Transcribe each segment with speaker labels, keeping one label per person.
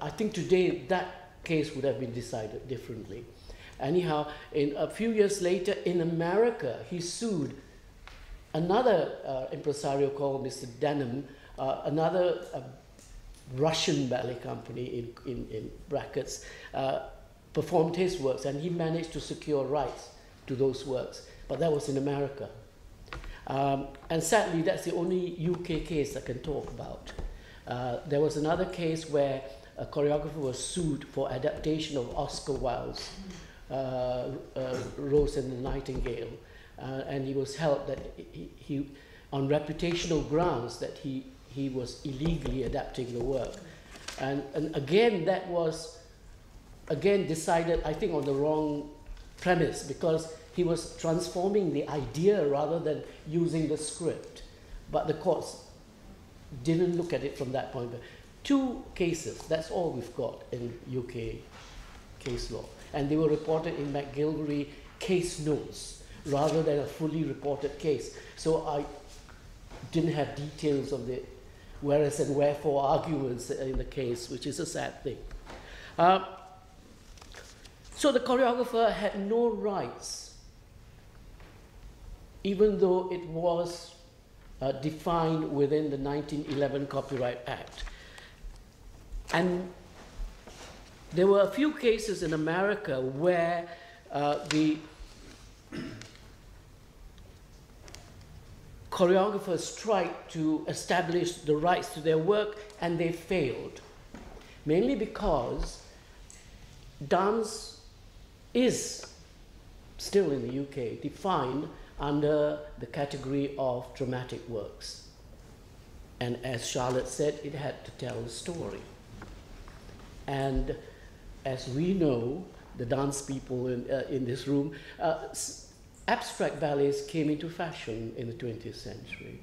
Speaker 1: I think today that case would have been decided differently. Anyhow, a few years later in America, he sued another impresario called Mr. Denham, another Russian ballet company in brackets, performed his works, and he managed to secure rights to those works. But that was in America. And sadly, that's the only UK case I can talk about. There was another case where a choreographer was sued for adaptation of Oscar Wilde's Rose and the Nightingale, and he was held that he on reputational grounds that he was illegally adapting the work, and again that was decided, I think, on the wrong premise, because he was transforming the idea rather than using the script. But the courts didn't look at it from that point. But 2 cases, that's all we've got in UK case law. And they were reported in McGilvery case notes rather than a fully reported case. So I didn't have details of the whereas and wherefore arguments in the case, which is a sad thing. So the choreographer had no rights, even though it was defined within the 1911 Copyright Act. And there were a few cases in America where the choreographers tried to establish the rights to their work, and they failed, mainly because dance is still in the UK defined under the category of dramatic works. And as Charlotte said, it had to tell a story. And as we know, the dance people in this room, abstract ballets came into fashion in the 20th century.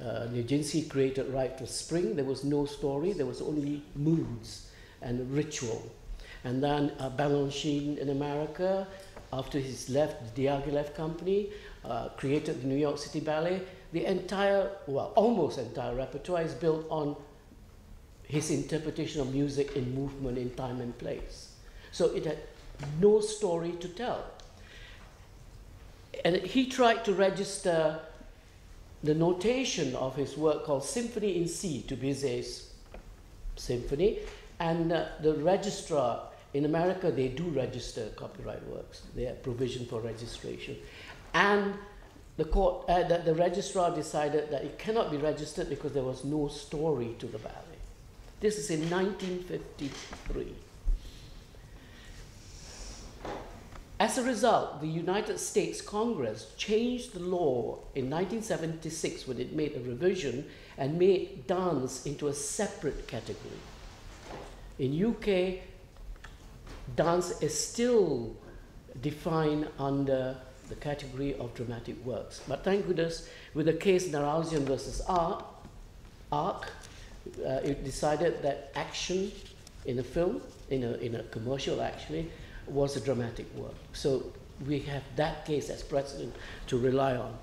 Speaker 1: Nijinsky created Rite of Spring. There was no story, there was only moods and ritual. And then Balanchine in America, after he's left the Diaghilev company, created the New York City Ballet. The entire, well, almost entire repertoire is built on his interpretation of music in movement, in time and place. So it had no story to tell. And he tried to register the notation of his work called Symphony in C to Bizet's symphony. And the registrar in America, they do register copyright works. They have provision for registration. And the court, the registrar decided that it cannot be registered because there was no story to the ballet. This is in 1953. As a result, the United States Congress changed the law in 1976 when it made a revision and made dance into a separate category. In UK, dance is still defined under the category of dramatic works. But thank goodness, with the case Narazian versus Arc, it decided that action in a film, in a commercial actually, was a dramatic work. So we have that case as precedent to rely on.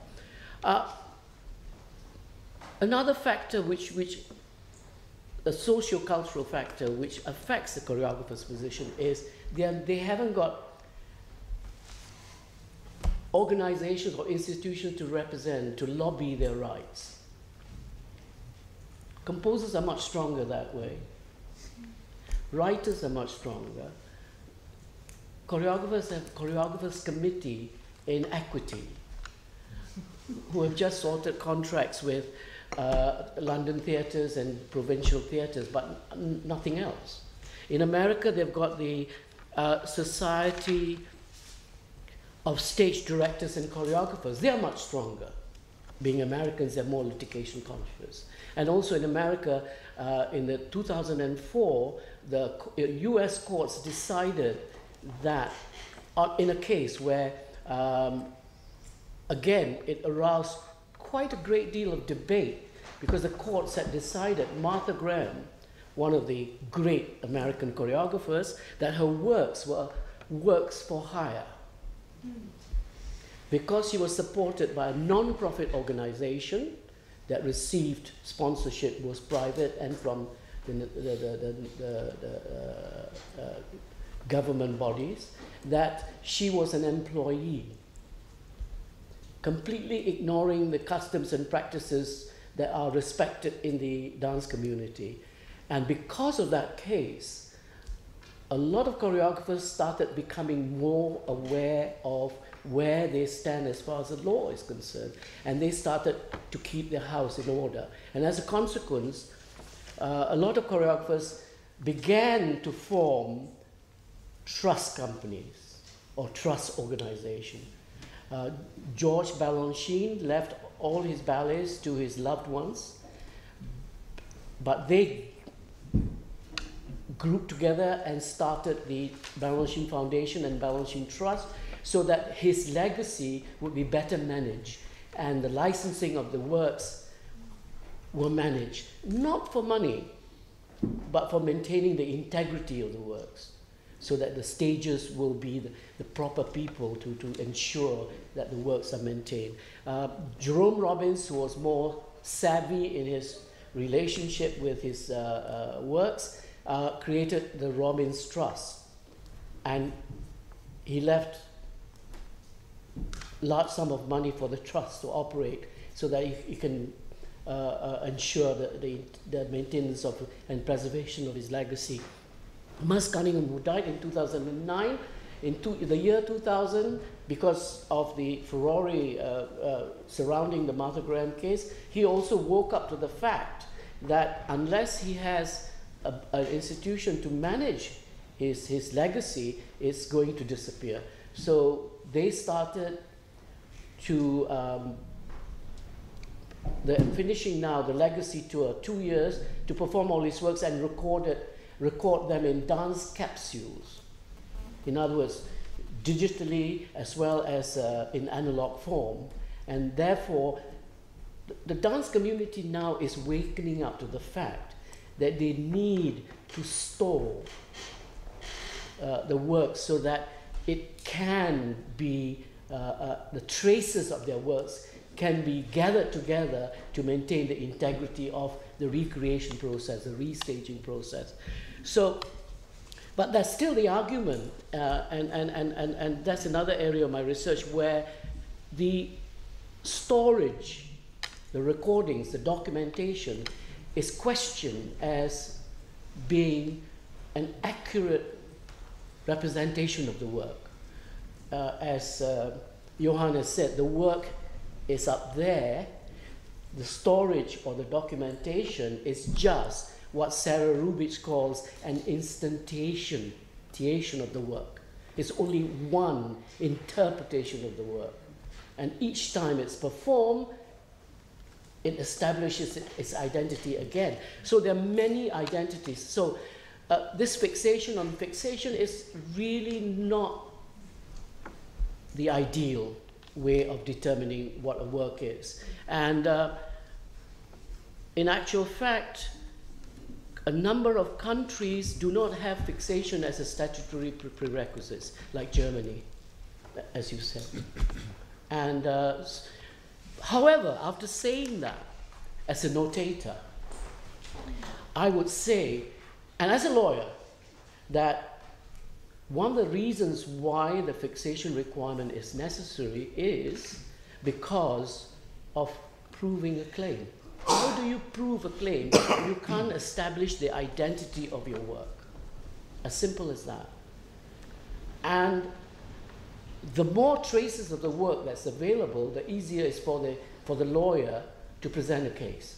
Speaker 1: Another factor a socio-cultural factor which affects the choreographer's position is they haven't got organizations or institutions to represent, to lobby their rights. Composers are much stronger that way. Writers are much stronger. Choreographers have choreographers committee in equity who have just sorted contracts with London theatres and provincial theatres, but nothing else. In America, they've got the Society of Stage Directors and Choreographers. They are much stronger. Being Americans, they're more litigation conscious. And also in America, in the 2004, the US courts decided that in a case where, again, it aroused quite a great deal of debate because the courts had decided, Martha Graham, one of the great American choreographers, that her works were works for hire. Because she was supported by a non-profit organization that received sponsorship, was private and from government bodies, that she was an employee, completely ignoring the customs and practices that are respected in the dance community. And because of that case, a lot of choreographers started becoming more aware of where they stand as far as the law is concerned. And they started to keep their house in order. And as a consequence, a lot of choreographers began to form trust companies or trust organizations. George Balanchine left all his ballets to his loved ones, but they grouped together and started the Balanchine Foundation and Balanchine Trust so that his legacy would be better managed and the licensing of the works were managed, not for money, but for maintaining the integrity of the works, so that the stagers will be the proper people to ensure that the works are maintained. Jerome Robbins, who was more savvy in his relationship with his works, created the Robbins Trust. And he left large sum of money for the trust to operate so that he can ensure the maintenance of and preservation of his legacy. Merce Cunningham, who died in 2009, in the year 2000, because of the furore surrounding the Martha Graham case, he also woke up to the fact that unless he has an institution to manage his legacy, it's going to disappear. So they started to they're finishing now the legacy tour, 2 years, to perform all his works and record them in dance capsules. In other words, digitally as well as in analog form. And therefore, the dance community now is wakening up to the fact that they need to store the work so that it can be, the traces of their works can be gathered together to maintain the integrity of the recreation process, the restaging process. So, but that's still the argument, and that's another area of my research where the storage, the recordings, the documentation is questioned as being an accurate representation of the work. As Johan has said, the work is up there. The storage or the documentation is just what Sarah Rubich calls an instantation of the work. It's only one interpretation of the work. And each time it's performed, it establishes its identity again. So there are many identities. So this fixation on fixation is really not the ideal way of determining what a work is. And in actual fact, a number of countries do not have fixation as a statutory prerequisite, like Germany, as you said. And however, after saying that, as a notator, I would say, and as a lawyer, that one of the reasons why the fixation requirement is necessary is because of proving a claim. How do you prove a claim if you can't establish the identity of your work? As simple as that. And the more traces of the work that's available, the easier it is for the lawyer to present a case.